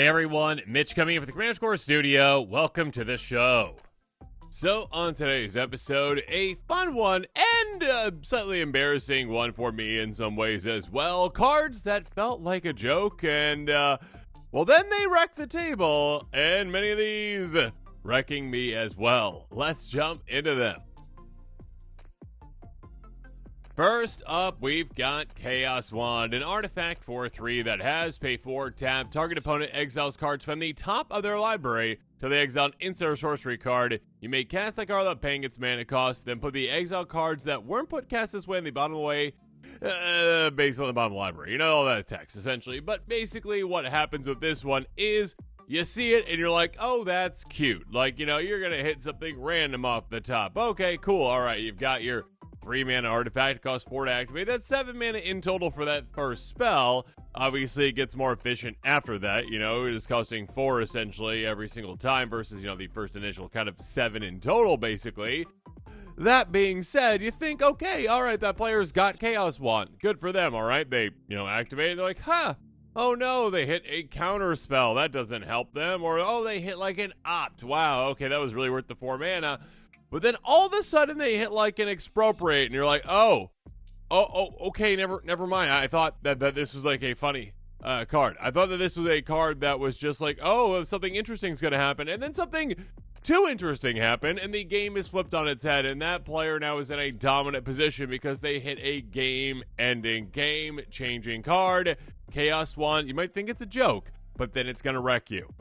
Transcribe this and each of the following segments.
everyone, Mitch coming in from the Command Core Studio. Welcome to the show. So, on today's episode, a fun one and a slightly embarrassing one for me in some ways as well. Cards that felt like a joke and, well, then they wrecked the table, and many of these wrecking me as well. Let's jump into them. First up, we've got Chaos Wand, an artifact for 3 that has pay 4, tap, target opponent exiles cards from the top of their library till they exile an instant or sorcery card. You may cast that card without paying its mana cost, then put the exile cards that weren't put cast this way in the bottom of the way, based on the bottom of the library. You know, all that text, essentially. But basically, what happens with this one is you see it and you're like, oh, that's cute. Like, you know, you're going to hit something random off the top. Okay, cool. All right, you've got your 3 mana artifact. It costs 4 to activate. That's 7 mana in total for that first spell. Obviously, it gets more efficient after that. You know, it is costing 4 essentially every single time versus, you know, the first initial kind of 7 in total, basically. That being said, you think, okay, all right, that player's got Chaos Wand. Good for them, all right? They, you know, activate it. They're like, huh. Oh no, they hit a counter spell. That doesn't help them. Or, oh, they hit like an opt. Wow, okay, that was really worth the 4 mana. But then all of a sudden they hit like an expropriate, and you're like, oh, okay, never mind. I thought that this was like a funny card. I thought that this was a card that was just like, oh, something interesting's going to happen. And then something too interesting happened, and the game is flipped on its head, and that player now is in a dominant position because they hit a game-ending, game-changing card. Chaos Wand, you might think it's a joke, but then it's going to wreck you.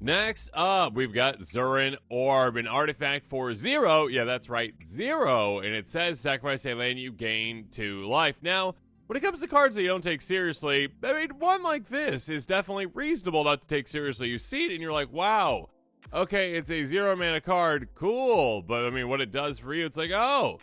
Next up, we've got Zuran Orb, an artifact for 0. Yeah, that's right, 0. And it says sacrifice a land, you gain 2 life. Now, when it comes to cards that you don't take seriously, I mean, one like this is definitely reasonable not to take seriously. You see it and you're like, wow, okay, it's a 0 mana card, cool. But I mean, what it does for you, it's like, oh,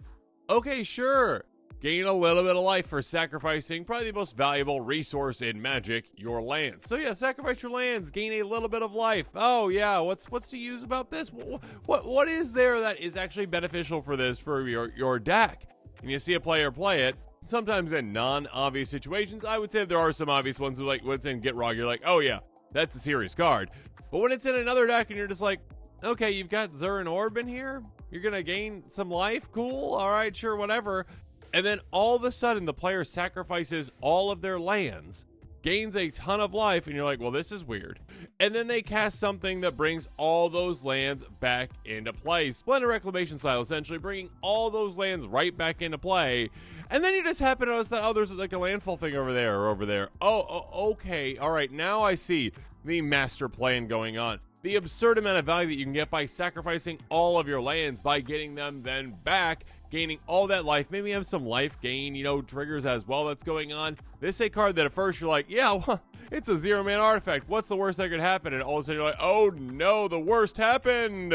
okay, sure. Gain a little bit of life for sacrificing probably the most valuable resource in Magic, your lands. So yeah, sacrifice your lands, gain a little bit of life. Oh yeah, what's to use about this? What is there that is actually beneficial for this for your deck? And you see a player play it. Sometimes in non-obvious situations, I would say there are some obvious ones. Like when it's in Get Rog, you're like, oh yeah, that's a serious card. But when it's in another deck and you're just like, okay, you've got Zuran Orb in here. You're gonna gain some life. Cool. All right, sure, whatever. And then all of a sudden, the player sacrifices all of their lands, gains a ton of life, and you're like, well, this is weird. And then they cast something that brings all those lands back into play. Splendid Reclamation style, essentially, bringing all those lands right back into play. And then you just happen to notice that, oh, there's like a landfall thing over there or over there. Oh, okay. All right, now I see the master plan going on. The absurd amount of value that you can get by sacrificing all of your lands, by getting them then back, gaining all that life. Maybe you have some life gain, you know, triggers as well that's going on. This is a card that at first you're like, yeah, well, it's a 0 mana artifact. What's the worst that could happen? And all of a sudden you're like, oh no, the worst happened.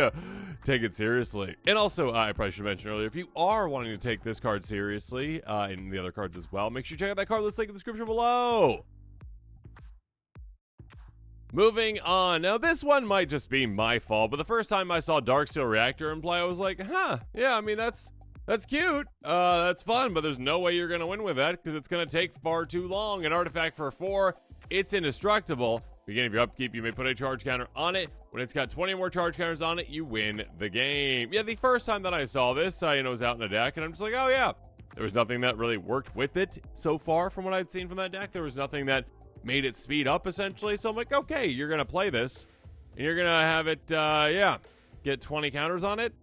Take it seriously. And also, I probably should mention earlier, if you are wanting to take this card seriously, and the other cards as well, make sure you check out that card list link in the description below. Moving on. Now, this one might just be my fault, but the first time I saw Darksteel Reactor in play, I was like, huh, yeah, I mean, that's cute. That's fun, but there's no way you're going to win with that because it's going to take far too long. An artifact for 4, it's indestructible. Beginning of your upkeep, you may put a charge counter on it. When it's got 20 more charge counters on it, you win the game. Yeah, the first time that I saw this, you know, was out in a deck, and I'm just like, oh yeah. There was nothing that really worked with it so far from what I'd seen from that deck. There was nothing that made it speed up, essentially. So I'm like, okay, you're going to play this, and you're going to have it, get 20 counters on it.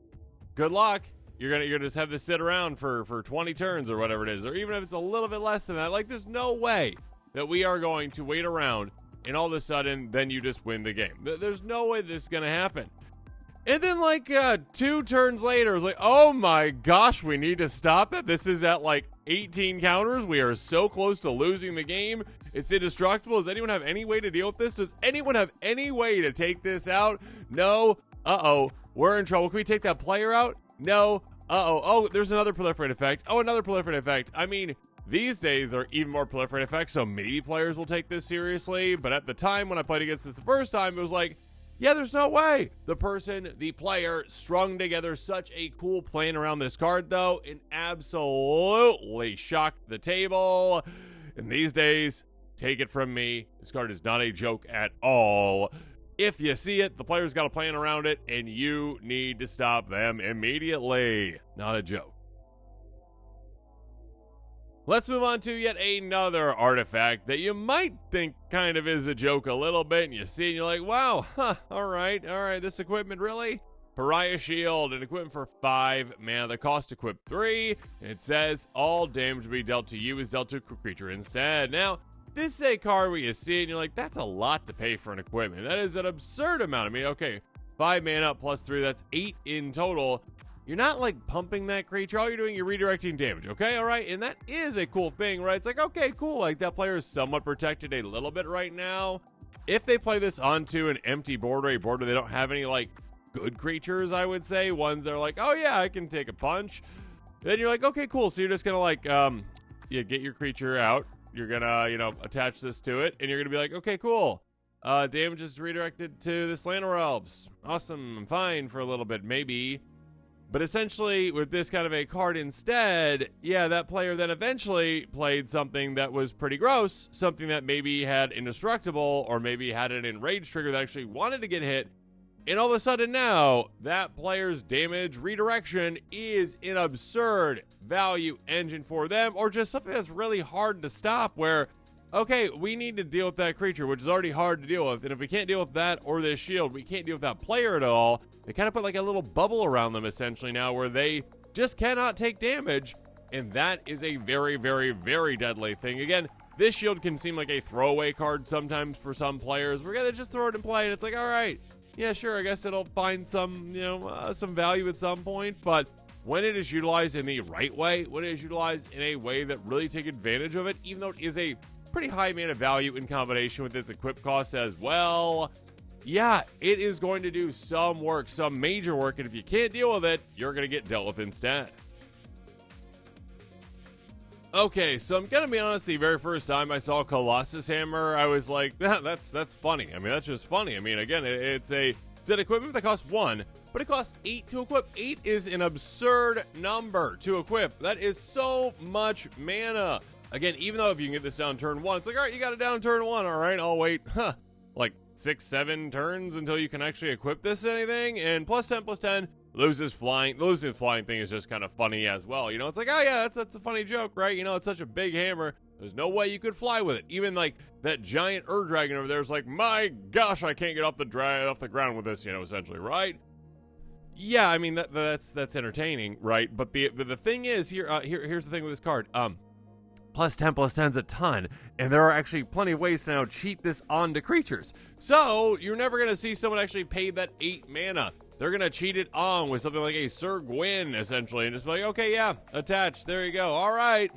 Good luck. You're gonna just have this sit around for 20 turns or whatever it is, or even if it's a little bit less than that. Like, there's no way that we are going to wait around and all of a sudden then you just win the game. There's no way this is gonna happen. And then like 2 turns later, it was like, oh my gosh, we need to stop it. This is at like 18 counters. We are so close to losing the game. It's indestructible. Does anyone have any way to deal with this? Does anyone have any way to take this out? No. Uh-oh. We're in trouble. Can we take that player out? No. Uh-oh. Oh, there's another proliferate effect. Oh, another proliferate effect. I mean, these days there are even more proliferate effects, so maybe players will take this seriously. But at the time when I played against this the first time, it was like, yeah, there's no way. The player strung together such a cool plan around this card, though, and absolutely shocked the table. And these days, take it from me. This card is not a joke at all. If you see it, the player's got a plan around it, and you need to stop them immediately. Not a joke. Let's move on to yet another artifact that you might think kind of is a joke a little bit, and you see it and you're like, wow, all right, this equipment, really? Pariah Shield, an equipment for 5 mana. The cost to equip 3, and it says all damage to be dealt to you is dealt to a creature instead. Now, this is a card where you see it and you're like, that's a lot to pay for an equipment. That is an absurd amount. I mean, okay, 5 mana plus 3, that's 8 in total. You're not like pumping that creature. All you're doing, you're redirecting damage, okay? All right, and that is a cool thing, right? It's like, okay, cool. Like, that player is somewhat protected a little bit right now. If they play this onto an empty board or a board where they don't have any, like, good creatures, I would say, ones that are like, oh, yeah, I can take a punch. Then you're like, okay, cool. So you're just going to, like, get your creature out. You're going to, attach this to it, and you're going to be like, okay, cool. Damage is redirected to the Slanter Elves. Awesome. I'm fine for a little bit, maybe. But essentially, with this kind of a card instead, yeah, that player then eventually played something that was pretty gross, something that maybe had Indestructible, or maybe had an Enraged trigger that actually wanted to get hit, and all of a sudden now, that player's damage redirection is an absurd value engine for them, or just something that's really hard to stop, where, okay, we need to deal with that creature, which is already hard to deal with, and if we can't deal with that or this shield, we can't deal with that player at all. They kind of put like a little bubble around them essentially now where they just cannot take damage, and that is a very, very, very deadly thing. Again, this shield can seem like a throwaway card sometimes for some players. We're going to just throw it in play, and it's like, all right, yeah, sure, I guess it'll find some, some value at some point, but when it is utilized in the right way, when it is utilized in a way that really take advantage of it, even though it is a pretty high mana value in combination with its equip cost as well, yeah, it is going to do some work, some major work, and if you can't deal with it, you're going to get dealt with instead. Okay, so I'm going to be honest, the very first time I saw Colossus Hammer, I was like, that's funny. I mean, that's just funny. I mean, again, it's an equipment that costs 1, but it costs 8 to equip. 8 is an absurd number to equip. That is so much mana. Again, even though if you can get this down turn 1, it's like, all right, you got it down turn 1, all right, I'll wait, like 6-7 turns until you can actually equip this to anything, and +10/+10 loses flying. The losing flying thing is just kind of funny as well. It's like, oh yeah, that's a funny joke, right? It's such a big hammer. There's no way you could fly with it. Even like that giant dragon over there is like, my gosh, I can't get off the ground with this, essentially, right? Yeah, I mean that's entertaining, right? But the thing is here's the thing with this card. +10/+10's a ton, and there are actually plenty of ways to now cheat this onto creatures. So you're never going to see someone actually pay that 8 mana. They're going to cheat it on with something like a Sir Gwyn, essentially, and just be like, okay, yeah, attach, there you go, all right.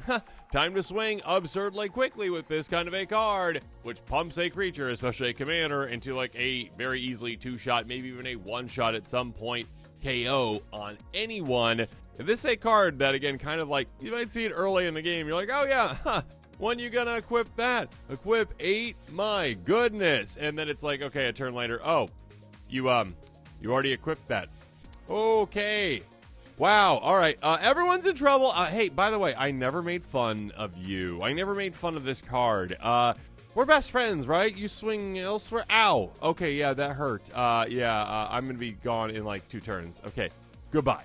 Time to swing absurdly quickly with this kind of a card, which pumps a creature, especially a commander, into like a very easily 2-shot, maybe even a 1-shot at some point, KO on anyone. This is a card that, again, kind of like, you might see it early in the game. You're like, oh yeah, when you gonna equip that? Equip 8? My goodness. And then it's like, okay, a turn later, oh, you already equipped that. Okay. Wow, all right. Everyone's in trouble. Hey, by the way, I never made fun of you. I never made fun of this card. We're best friends, right? You swing elsewhere. Ow. Okay, yeah, that hurt. I'm gonna be gone in like 2 turns. Okay, goodbye.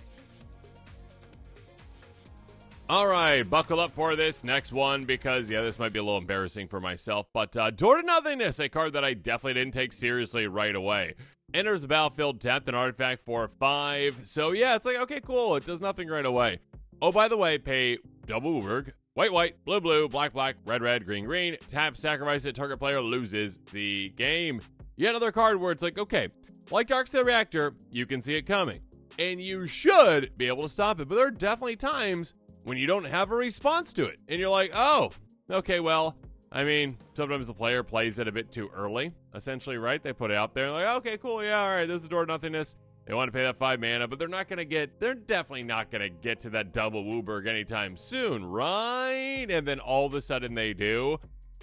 All right, buckle up for this next one because, yeah, this might be a little embarrassing for myself. But Door to Nothingness, a card that I definitely didn't take seriously right away. Enters the battlefield, tapped an artifact for 5. So, yeah, it's like, okay, cool. It does nothing right away. Oh, by the way, pay double Uberg, white, blue, black, red, green. Tap, sacrifice it, target player loses the game. Yet another card where it's like, okay, like Darksteel Reactor, you can see it coming. And you should be able to stop it. But there are definitely times when you don't have a response to it. And you're like, oh, okay, well, I mean, sometimes the player plays it a bit too early, essentially, right? They put it out there, like, okay, cool, yeah, all right, there's the Door to Nothingness. They want to pay that 5 mana, but they're definitely not going to get to that double Wooberg anytime soon, right? And then all of a sudden they do.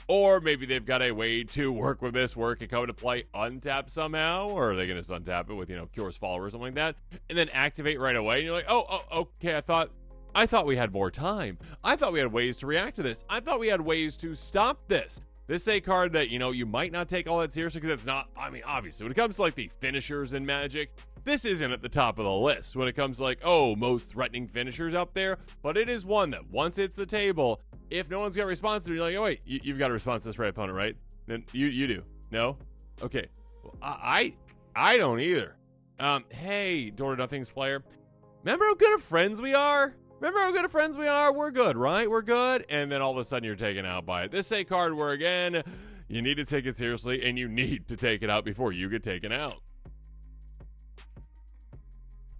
Or maybe they've got a way to work with this, work and come into play untap somehow, or are they going to just untap it with, Cure's Follower or something like that, and then activate right away, and you're like, oh, okay, I thought we had more time. I thought we had ways to react to this. I thought we had ways to stop this. This is a card that, you might not take all that seriously because it's not, obviously, when it comes to like the finishers in Magic, this isn't at the top of the list when it comes to like, most threatening finishers out there, but it is one that once it's the table, if no one's got a response, you're like, oh wait, you've got a response to this right opponent, right? Then you do. No? Okay. Well, I don't either. Hey, Door to Nothings player, remember how good of friends we are? We're good, right? We're good. And then all of a sudden you're taken out by it. This is a card where, again, you need to take it seriously and you need to take it out before you get taken out.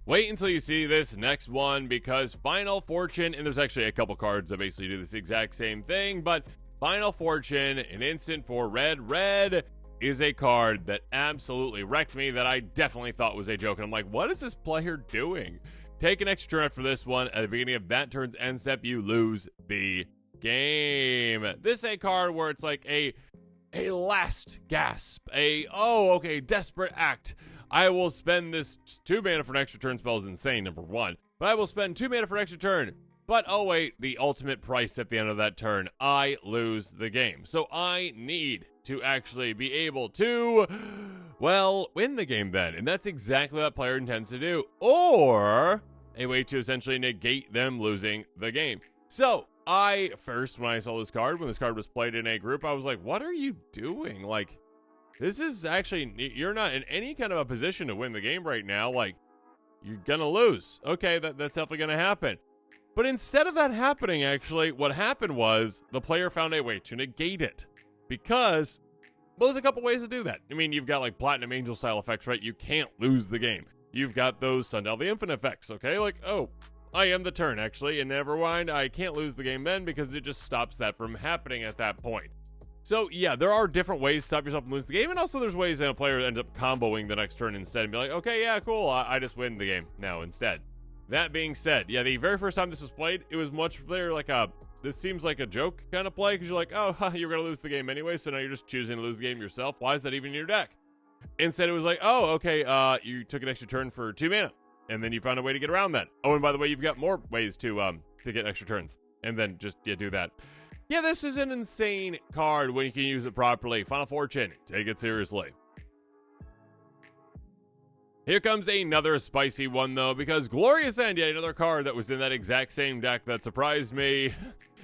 Wait until you see this next one because Final Fortune, and there's actually a couple cards that basically do this exact same thing, but Final Fortune, an instant for red. Red is a card that absolutely wrecked me that I definitely thought was a joke. And I'm like, what is this player doing? Take an extra turn after this one. At the beginning of that turn's end step, you lose the game. This is a card where it's like a last gasp, desperate act. I will spend this 2 mana for an extra turn spell is insane, number one. But I will spend 2 mana for an extra turn. But oh wait, the ultimate price at the end of that turn, I lose the game. So I need to actually be able to, win the game then. And that's exactly what player intends to do. Or a way to essentially negate them losing the game. So when I saw this card, when this card was played in a group, I was like, what are you doing? Like, this is actually, you're not in any kind of a position to win the game right now. Like, you're gonna lose. Okay, that's definitely gonna happen. But instead of that happening, actually, what happened was the player found a way to negate it. Because, there's a couple ways to do that. You've got like Platinum Angel style effects, right? You can't lose the game. You've got those Sundial the Infinite effects, okay? Like, I am the turn, actually, and never mind, I can't lose the game then because it just stops that from happening at that point. So, yeah, there are different ways to stop yourself from losing the game, and also there's ways that a player ends up comboing the next turn instead and be like, okay, yeah, cool, I just win the game now instead. That being said, yeah, the very first time this was played, it was much there like this seems like a joke kind of play because you're like, you're going to lose the game anyway, so now you're just choosing to lose the game yourself. Why is that even in your deck? Instead, it was like, you took an extra turn for 2 mana, and then you found a way to get around that. Oh, and by the way, you've got more ways to get extra turns, and then just do that. Yeah, this is an insane card when you can use it properly. Final Fortune, take it seriously. Here comes another spicy one, though, because Glorious End, yet another card that was in that exact same deck that surprised me.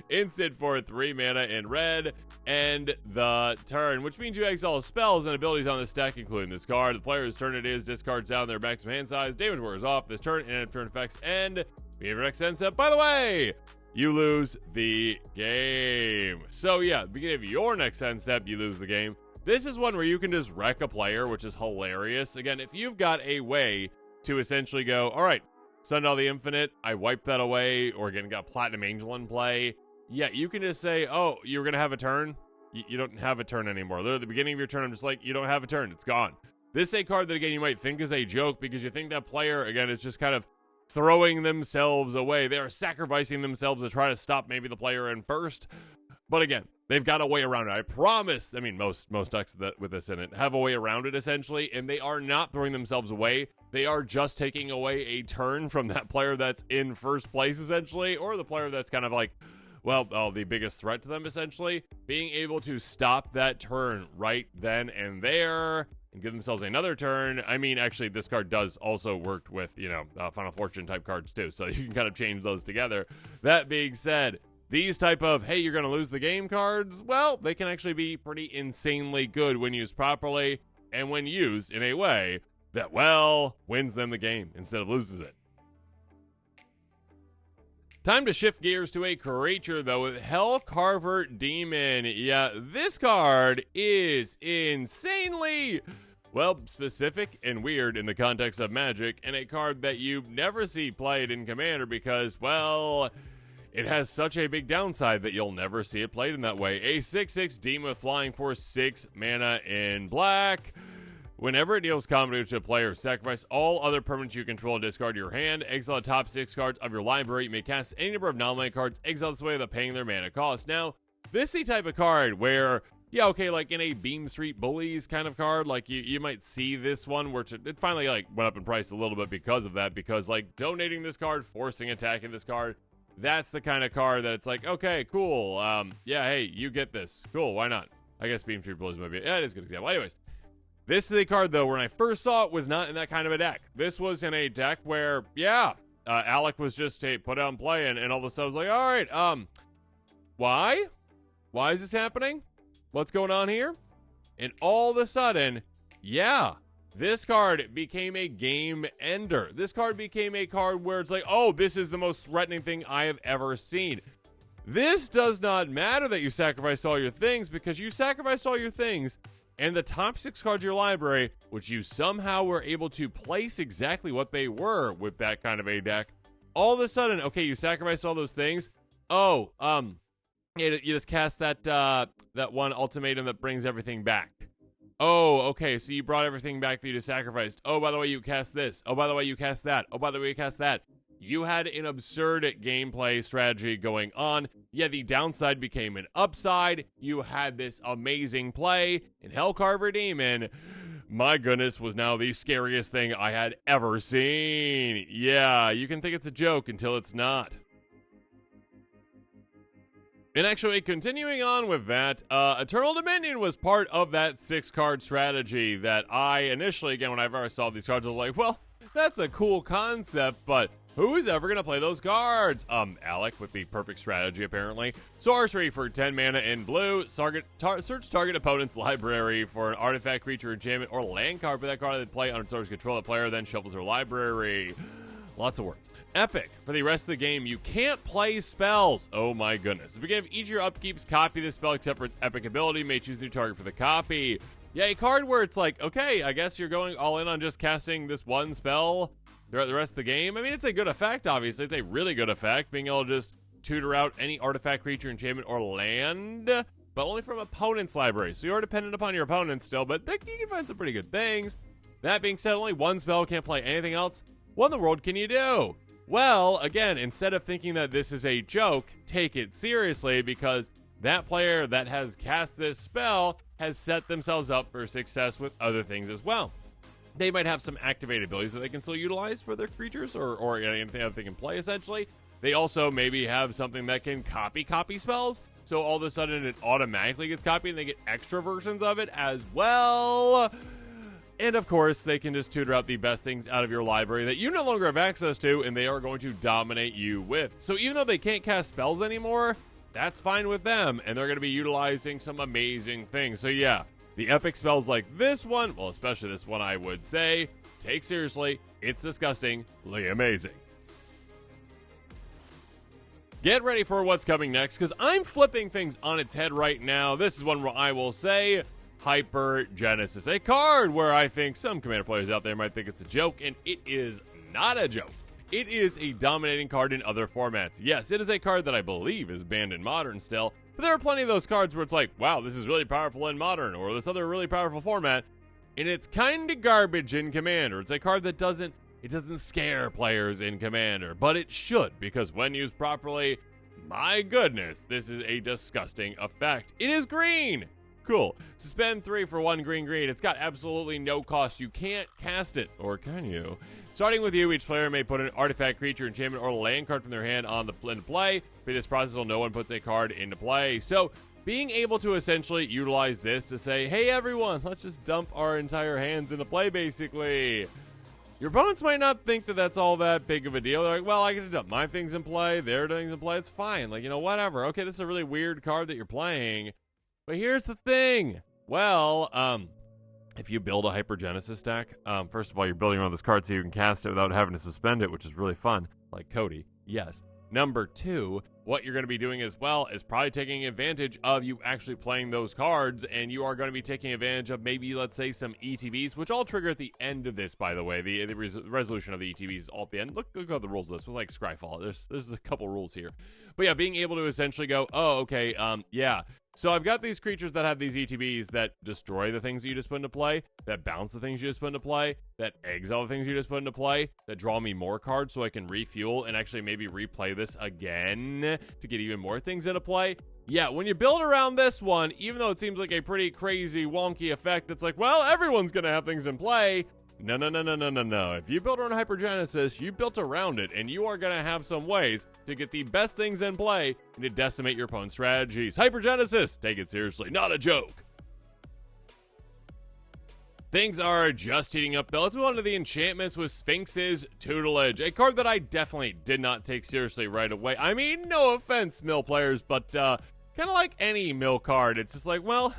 Instant for 3 mana in red, and the turn, which means you exile spells and abilities on this deck, including this card. The player's turn it is, discards down their maximum hand size, damage wears off this turn, and end of turn effects end. Behavior next end step. By the way, you lose the game. So yeah, beginning of your next end step, you lose the game. This is one where you can just wreck a player, which is hilarious. Again, if you've got a way to essentially go, all right, Sundial the Infinite, I wipe that away, or again, got Platinum Angel in play. Yeah, you can just say, oh, you're going to have a turn. You don't have a turn anymore. Literally, at the beginning of your turn, I'm just like, you don't have a turn. It's gone. This is a card that, again, you might think is a joke because you think that player, again, is just kind of throwing themselves away. They are sacrificing themselves to try to stop maybe the player in first. But again, they've got a way around it. I promise. I mean, most decks with this in it have a way around it, essentially, and they are not throwing themselves away. They are just taking away a turn from that player that's in first place, essentially, or the player that's kind of like, the biggest threat to them, essentially. Being able to stop that turn right then and there and give themselves another turn. I mean, actually, this card does also work with, Final Fortune type cards, too, so you can kind of change those together. That being said, these type of, hey, you're going to lose the game cards, well, they can actually be pretty insanely good when used properly and when used in a way that, wins them the game instead of loses it. Time to shift gears to a creature, though, with Hellcar Demon. Yeah, this card is insanely, specific and weird in the context of Magic, and a card that you never see played in Commander because, it has such a big downside that you'll never see it played in that way. A 6/6 Demon with flying for 6 mana in black. Whenever it deals combat damage to a player, sacrifice all other permanents you control and discard your hand. Exile the top 6 cards of your library. You may cast any number of non-land cards. Exile this way without paying their mana cost. Now, this is the type of card where, like in a Beam Street Bullies kind of card, like you might see this one where it finally went up in price a little bit because of that. Because donating this card, forcing attacking this card, that's the kind of card that it's like, okay, cool. Hey, you get this. Cool, why not? I guess Beam Tree Blows might be, yeah, it is a good example. Anyways, this is a card, though, when I first saw it, was not in that kind of a deck. This was in a deck where, yeah, Alec was just, hey, put out and play, and all of a sudden I was like, all right, why? Why is this happening? What's going on here? And all of a sudden, yeah, this card became a game ender. This card became a card where it's like, oh, this is the most threatening thing I have ever seen. This does not matter that you sacrificed all your things, because you sacrificed all your things, and the top 6 cards of your library, which you somehow were able to place exactly what they were with that kind of a deck, all of a sudden, okay, you sacrificed all those things. Oh, you just cast that one ultimatum that brings everything back. Oh, okay, so you brought everything back that you just sacrificed. Oh, by the way, you cast this. Oh, by the way, you cast that. Oh, by the way, you cast that. You had an absurd gameplay strategy going on. Yeah, the downside became an upside. You had this amazing play, and Hellcar Demon, my goodness, was now the scariest thing I had ever seen. Yeah, you can think it's a joke until it's not. And actually, continuing on with that, Eternal Dominion was part of that 6-card strategy that I initially, again, whenever I saw these cards, I was like, well, that's a cool concept, but who's ever going to play those cards? Alec with the perfect strategy, apparently. Sorcery for 10 mana in blue. Search target opponent's library for an artifact, creature, enchantment, or land card for that card that play under target's control. The player then shuffles their library. Lots of words. Epic. For the rest of the game, you can't play spells. Oh my goodness. At the beginning of each of your upkeeps, copy this spell except for its epic ability. You may choose a new target for the copy. Yeah, a card where it's like, okay, I guess you're going all in on just casting this one spell throughout the rest of the game. I mean, it's a good effect, obviously. It's a really good effect, being able to just tutor out any artifact, creature, enchantment, or land, but only from opponent's library. So you're dependent upon your opponent still, but you can find some pretty good things. That being said, only one spell, can't play anything else. What in the world can you do? Well, again, instead of thinking that this is a joke, take it seriously, because that player that has cast this spell has set themselves up for success with other things as well. They might have some activated abilities that they can still utilize for their creatures or anything that they can play, essentially. They also maybe have something that can copy spells, so all of a sudden it automatically gets copied and they get extra versions of it as well. And of course, they can just tutor out the best things out of your library that you no longer have access to, and they are going to dominate you with. So even though they can't cast spells anymore, that's fine with them, and they're going to be utilizing some amazing things. So yeah, the epic spells like this one, well, especially this one, I would say, take seriously. It's disgustingly amazing. Get ready for what's coming next, because I'm flipping things on its head right now. This is one where I will say Hyper Genesis, a card where I think some Commander players out there might think it's a joke, and it is not a joke. It is a dominating card in other formats. Yes, it is a card that I believe is banned in Modern still, but there are plenty of those cards where it's like, wow, this is really powerful in Modern, or this other really powerful format, and it's kind of garbage in Commander. It's a card that doesn't scare players in Commander, but it should, because when used properly, my goodness, this is a disgusting effect. It is green! Cool. Spend 3 for 1 green. It's got absolutely no cost. You can't cast it, or can you? Starting with you, each player may put an artifact, creature, enchantment, or land card from their hand on into play. For this process, no one puts a card into play. So, being able to essentially utilize this to say, hey everyone, let's just dump our entire hands into play, basically. Your opponents might not think that that's all that big of a deal. They're like, well, I get to dump my things in play, their things in play, it's fine. Like, whatever. Okay, this is a really weird card that you're playing. But here's the thing. Well, if you build a Hypergenesis deck, first of all, you're building one of those cards so you can cast it without having to suspend it, which is really fun, like Cody. Yes. Number 2, what you're going to be doing as well is probably taking advantage of you actually playing those cards, and you are going to be taking advantage of maybe, let's say, some ETBs, which I'll trigger at the end of this, by the way. The resolution of the ETBs is all at the end. Look at the rules list with, like, Scryfall. There's a couple rules here. But yeah, being able to essentially go, oh, okay, yeah. So I've got these creatures that have these ETBs that destroy the things you just put into play, that bounce the things you just put into play, that exile the things you just put into play, that draw me more cards so I can refuel and actually maybe replay this again to get even more things into play. Yeah, when you build around this one, even though it seems like a pretty crazy, wonky effect, it's like, well, everyone's going to have things in play. No. If you build around Hypergenesis, you built around it, and you are going to have some ways to get the best things in play and to decimate your opponent's strategies. Hypergenesis, take it seriously, not a joke. Things are just heating up, though. Let's move on to the enchantments with Sphinx's Toodelage, a card that I definitely did not take seriously right away. I mean, no offense, mill players, but kind of like any mill card, it's just like, well,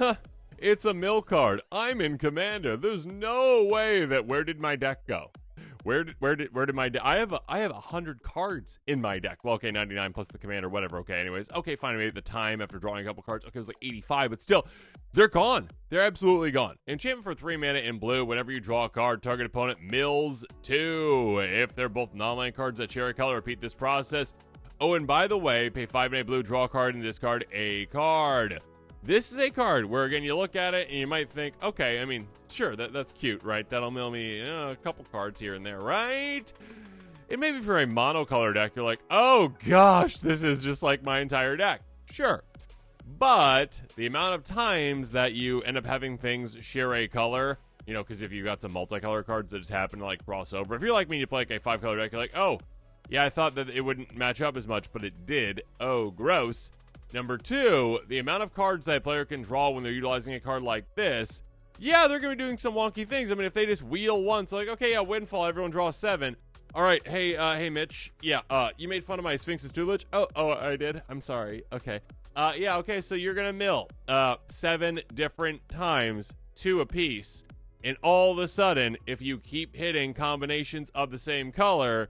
it's a mill card. I'm in Commander. There's no way that where did my deck go? Where did my deck? I have 100 cards in my deck. Well, okay, 99 plus the commander, whatever. Okay, anyways, okay, fine. I made the time after drawing a couple cards. Okay, it was like 85, but still, they're gone. They're absolutely gone. Enchantment for 3 mana in blue. Whenever you draw a card, target opponent mills 2. If they're both non-land cards that share a color, repeat this process. Oh, and by the way, pay 5 mana blue, draw a card, and discard a card. This is a card where, again, you look at it and you might think, okay, I mean, sure, that's cute, right? That'll mill me a couple cards here and there, right? It may be for a monocolor deck. You're like, oh, gosh, this is just like my entire deck. Sure. But the amount of times that you end up having things share a color, you know, because if you've got some multicolor cards that just happen to, like, cross over. If you're like me, you play like a 5-color deck, you're like, oh, yeah, I thought that it wouldn't match up as much, but it did. Oh, gross. Number 2, the amount of cards that a player can draw when they're utilizing a card like this, yeah, they're going to be doing some wonky things. I mean, if they just wheel once, like, okay, yeah, Windfall, everyone draws 7. All right, hey, Mitch, yeah, you made fun of my Sphinx's Toodelage? Oh, I did? I'm sorry. Okay. Yeah, okay, so you're going to mill 7 different times, 2 apiece, and all of a sudden, if you keep hitting combinations of the same color,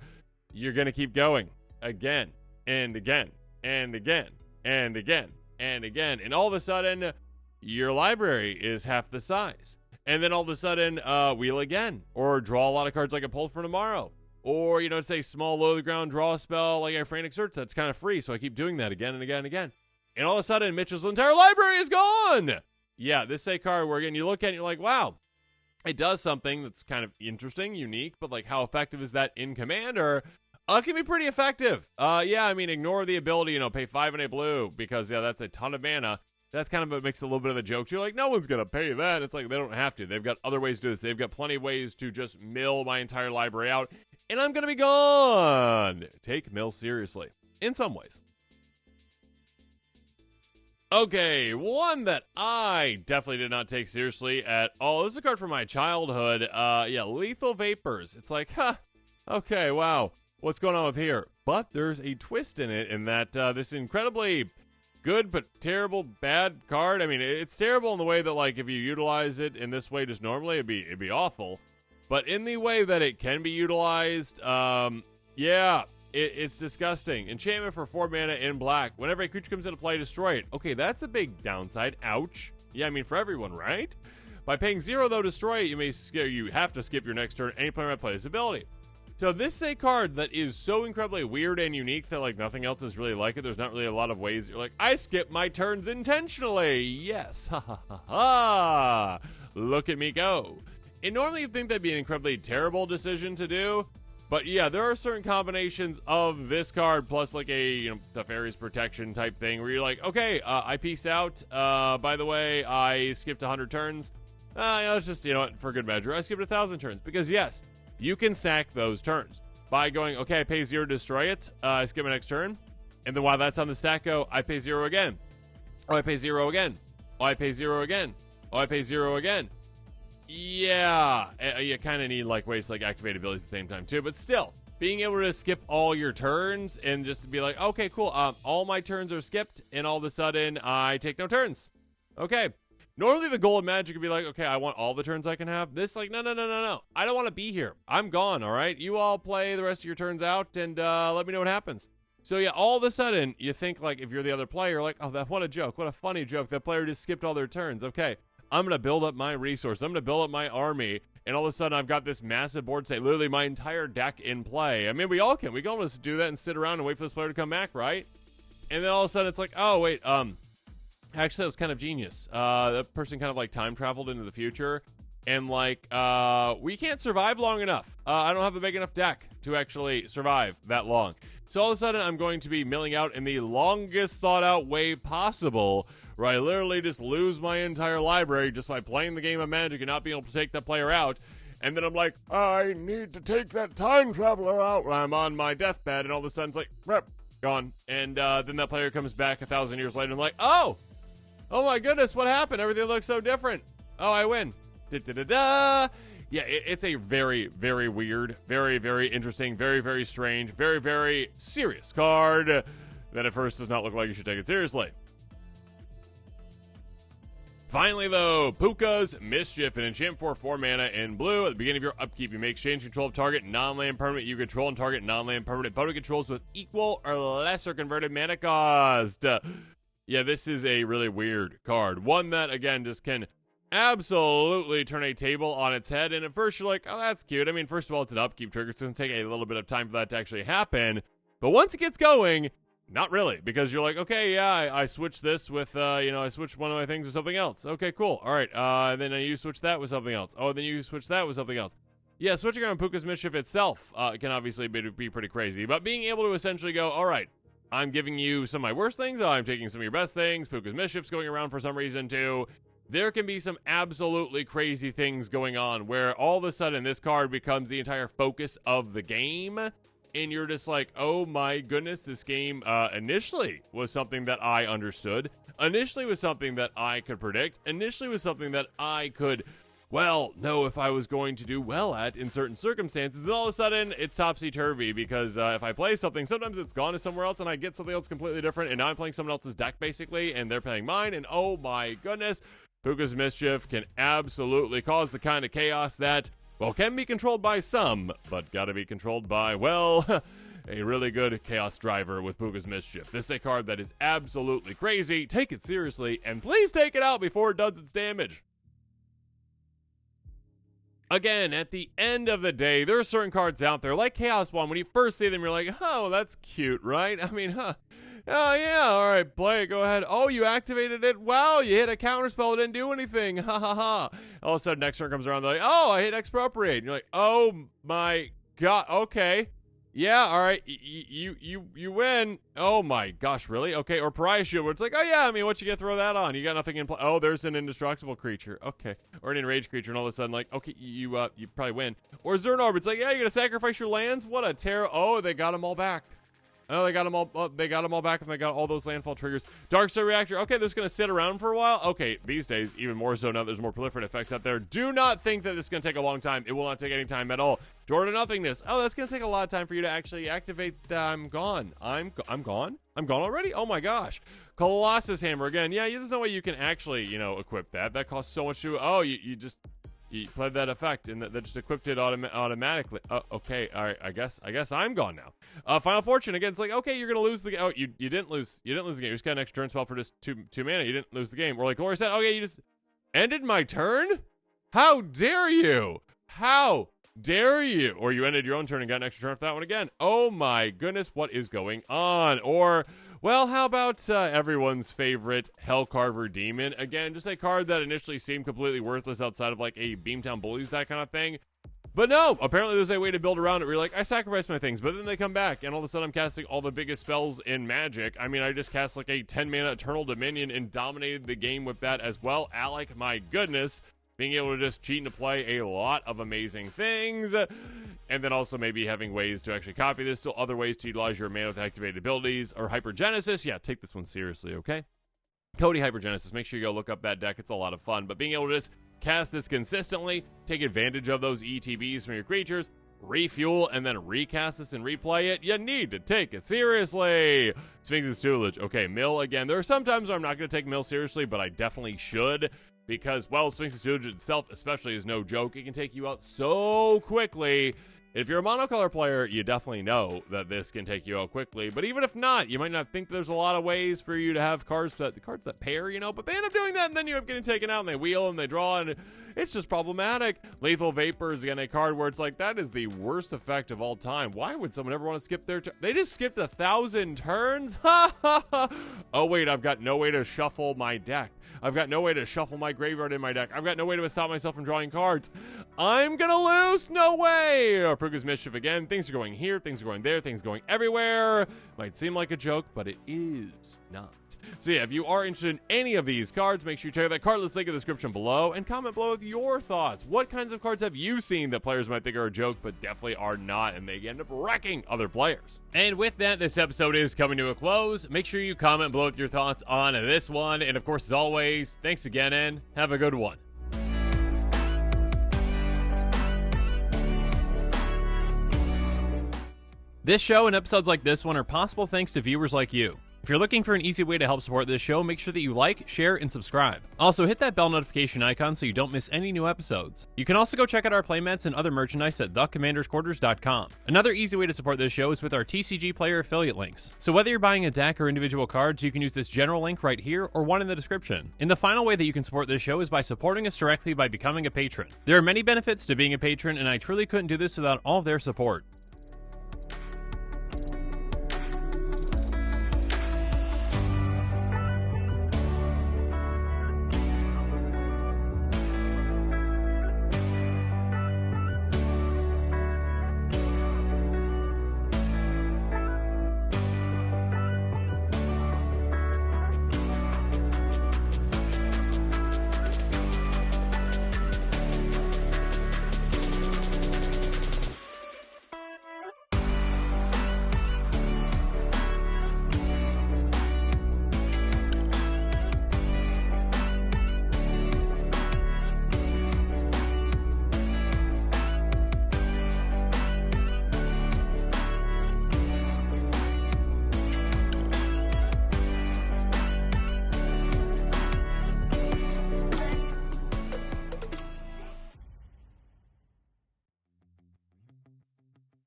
you're going to keep going again and again and again. And again, and again. And all of a sudden, your library is half the size. And then all of a sudden, wheel again. Or draw a lot of cards like a Pull for Tomorrow. Or, you know, say small low-to-the-ground draw a spell like a Frantic Search. That's kind of free, so I keep doing that again and again and again. And all of a sudden, Mitchell's entire library is gone! Yeah, this is a card where, again, you look at it and you're like, wow, it does something that's kind of interesting, unique, but, like, how effective is that in Commander? It can be pretty effective. Yeah, I mean, ignore the ability, you know, pay 5 in a blue, because, yeah, that's a ton of mana. That's kind of what makes it a little bit of a joke. You're like, no one's going to pay that. It's like, they don't have to. They've got other ways to do this. They've got plenty of ways to just mill my entire library out, and I'm going to be gone. Take mill seriously. In some ways. Okay, one that I definitely did not take seriously at all. This is a card from my childhood. Yeah, Lethal Vapors. It's like, okay, wow. What's going on with here? But there's a twist in it in that this incredibly good but terrible bad card. I mean, it's terrible in the way that, like, if you utilize it in this way just normally, it'd be awful. But in the way that it can be utilized, yeah, it's disgusting. Enchantment for 4 mana in black. Whenever a creature comes into play, destroy it. Okay, that's a big downside. Ouch. Yeah, I mean, for everyone, right? By paying 0, though, destroy it, you have to skip your next turn. Any player might play this ability. So this is a card that is so incredibly weird and unique that, like, nothing else is really like it. There's not really a lot of ways you're like, I skip my turns intentionally. Yes. Ha ha ha ha. Look at me go. And normally you'd think that'd be an incredibly terrible decision to do. But yeah, there are certain combinations of this card plus like a, you know, Teferi's Protection type thing where you're like, okay, I peace out. By the way, I skipped 100 turns. Let's just, you know what, for good measure, I skipped 1,000 turns. Because yes, you can stack those turns by going, okay, I pay 0 to destroy it. I skip my next turn. And then while that's on the stack, go, I pay 0 again. Oh, I pay 0 again. Oh, I pay 0 again. Oh, I pay 0 again. Yeah, you kind of need like ways to like activate abilities at the same time too, but still, being able to skip all your turns and just to be like, okay, cool, all my turns are skipped, and all of a sudden, I take no turns. Okay. Normally the goal of Magic would be like, okay, I want all the turns I can have. This, like, no. I don't want to be here. I'm gone, all right? You all play the rest of your turns out, and let me know what happens. So yeah, all of a sudden, you think, like, if you're the other player, like, oh, what a joke. What a funny joke. That player just skipped all their turns. Okay. I'm going to build up my resource. I'm going to build up my army. And all of a sudden, I've got this massive board state, literally my entire deck in play. I mean, we all can. We can almost do that and sit around and wait for this player to come back, right? And then all of a sudden, it's like, oh, wait, actually, that was kind of genius. That person kind of, like, time traveled into the future. And, like, we can't survive long enough. I don't have a big enough deck to actually survive that long. So all of a sudden, I'm going to be milling out in the longest thought-out way possible, where I literally just lose my entire library just by playing the game of Magic and not being able to take that player out. And then I'm like, I need to take that time traveler out when I'm on my deathbed. And all of a sudden it's like, rep, gone. And then that player comes back 1,000 years later and I'm like, oh my goodness, what happened? Everything looks so different. Oh, I win. Da-da-da-da. Yeah, it's a very, very weird, very, very interesting, very, very strange, very, very serious card that at first does not look like you should take it seriously. Finally, though, Pukas Mischief, an enchantment for 4 mana in blue. At the beginning of your upkeep, you may exchange control of target non-land permanent you control and target non-land permanent opponent controls with equal or lesser converted mana cost. Yeah, this is a really weird card. One that, again, just can absolutely turn a table on its head. And at first, you're like, oh, that's cute. I mean, first of all, it's an upkeep trigger. It's going to take a little bit of time for that to actually happen. But once it gets going, not really, because you're like, okay, yeah, I switched this with, I switched one of my things with something else. Okay, cool. All right, then you switch that with something else. Oh, then you switch that with something else. Yeah, switching around Pukas Mischief itself can obviously be pretty crazy. But being able to essentially go, all right, I'm giving you some of my worst things. I'm taking some of your best things. Pukas Mischief's going around for some reason, too. There can be some absolutely crazy things going on where all of a sudden this card becomes the entire focus of the game. And you're just like, oh my goodness, this game initially was something that I understood. Initially was something that I could predict. Initially was something that I could, well, know if I was going to do well at in certain circumstances. And all of a sudden, it's topsy-turvy because if I play something, sometimes it's gone to somewhere else and I get something else completely different. And now I'm playing someone else's deck, basically, and they're playing mine. And oh my goodness, Pukas Mischief can absolutely cause the kind of chaos that, well, can be controlled by some, but gotta be controlled by, well, a really good chaos driver with Pukas Mischief. This is a card that is absolutely crazy. Take it seriously, and please take it out before it does its damage. Again, at the end of the day, there are certain cards out there, like Chaos Wand. When you first see them, you're like, oh, that's cute, right? I mean, oh, yeah, all right, play it, go ahead. Oh, you activated it? Wow, you hit a counterspell, it didn't do anything. Ha, ha, ha. All of a sudden, next turn comes around, they're like, oh, I hit Expropriate. And you're like, oh, my God, okay. Yeah, all right, you win. Oh, my gosh, really? Okay, or Pariah Shield, where it's like, oh, yeah, I mean, what you gonna throw that on? You got nothing in play. Oh, there's an indestructible creature. Okay. Or an enraged creature, and all of a sudden, like, okay, you probably win. Or Zuran Orb, it's like, yeah, you're gonna sacrifice your lands? What a terror. Oh, they got them all back. Oh, they got them all. They got them all back, and they got all those landfall triggers. Dark Star Reactor. Okay, they're just gonna sit around for a while. Okay, these days, even more so now. There's more proliferate effects out there. Do not think that this is gonna take a long time. It will not take any time at all. Door to Nothingness. Oh, that's gonna take a lot of time for you to actually activate. I'm gone. I'm gone. I'm gone already. Oh my gosh. Colossus Hammer again. Yeah, there's no way you can actually, equip that. That costs so much to. Oh, you played that effect, and that just equipped it automatically. Okay, all right. I guess I'm gone now. Final Fortune again. It's like, okay, you're gonna lose the game. Oh, you didn't lose. You didn't lose the game. You just got an extra turn spell for just two mana. You didn't lose the game. Or like Laura said, okay, you just ended my turn. How dare you? How dare you? Or you ended your own turn and got an extra turn for that one again. Oh my goodness, what is going on? Or, well, how about everyone's favorite Hellcar Demon? Again, just a card that initially seemed completely worthless outside of like a Beamtown Bullies, that kind of thing. But no, apparently there's a way to build around it where you're like, I sacrifice my things, but then they come back, and all of a sudden I'm casting all the biggest spells in Magic. I mean, I just cast like a 10-mana Eternal Dominion and dominated the game with that as well. Alec, my goodness. Being able to just cheat and to play a lot of amazing things. And then also maybe having ways to actually copy this. Still other ways to utilize your mana with activated abilities. Or Hypergenesis. Yeah, take this one seriously, okay? Cody Hypergenesis. Make sure you go look up that deck. It's a lot of fun. But being able to just cast this consistently, take advantage of those ETBs from your creatures, refuel, and then recast this and replay it, you need to take it seriously. Sphinx Toodelage. Okay, Mill again. There are some times where I'm not going to take Mill seriously, but I definitely should. Because, well, Sphinx Toodelage itself especially is no joke. It can take you out so quickly. If you're a monocolor player, you definitely know that this can take you out quickly. But even if not, you might not think there's a lot of ways for you to have cards that pair, but they end up doing that, and then you end up getting taken out, and they wheel, and they draw, and it's just problematic. Lethal Vapor is, again, a card where it's like, that is the worst effect of all time. Why would someone ever want to skip their turn? They just skipped 1,000 turns? Ha ha ha! Oh, wait, I've got no way to shuffle my deck. I've got no way to shuffle my graveyard in my deck. I've got no way to stop myself from drawing cards. I'm gonna lose? No way! Or Pukas Mischief again. Things are going here, things are going there, things are going everywhere. Might seem like a joke, but it is not. So yeah, if you are interested in any of these cards, make sure you check out that card list link in the description below and comment below with your thoughts. What kinds of cards have you seen that players might think are a joke but definitely are not, and they end up wrecking other players? And with that, this episode is coming to a close. Make sure you comment below with your thoughts on this one. And of course, as always, thanks again and have a good one. This show and episodes like this one are possible thanks to viewers like you. If you're looking for an easy way to help support this show, make sure that you like, share, and subscribe. Also, hit that bell notification icon so you don't miss any new episodes. You can also go check out our playmats and other merchandise at thecommandersquarters.com. Another easy way to support this show is with our TCG Player affiliate links. So whether you're buying a deck or individual cards, you can use this general link right here or one in the description. And the final way that you can support this show is by supporting us directly by becoming a patron. There are many benefits to being a patron, and I truly couldn't do this without all of their support.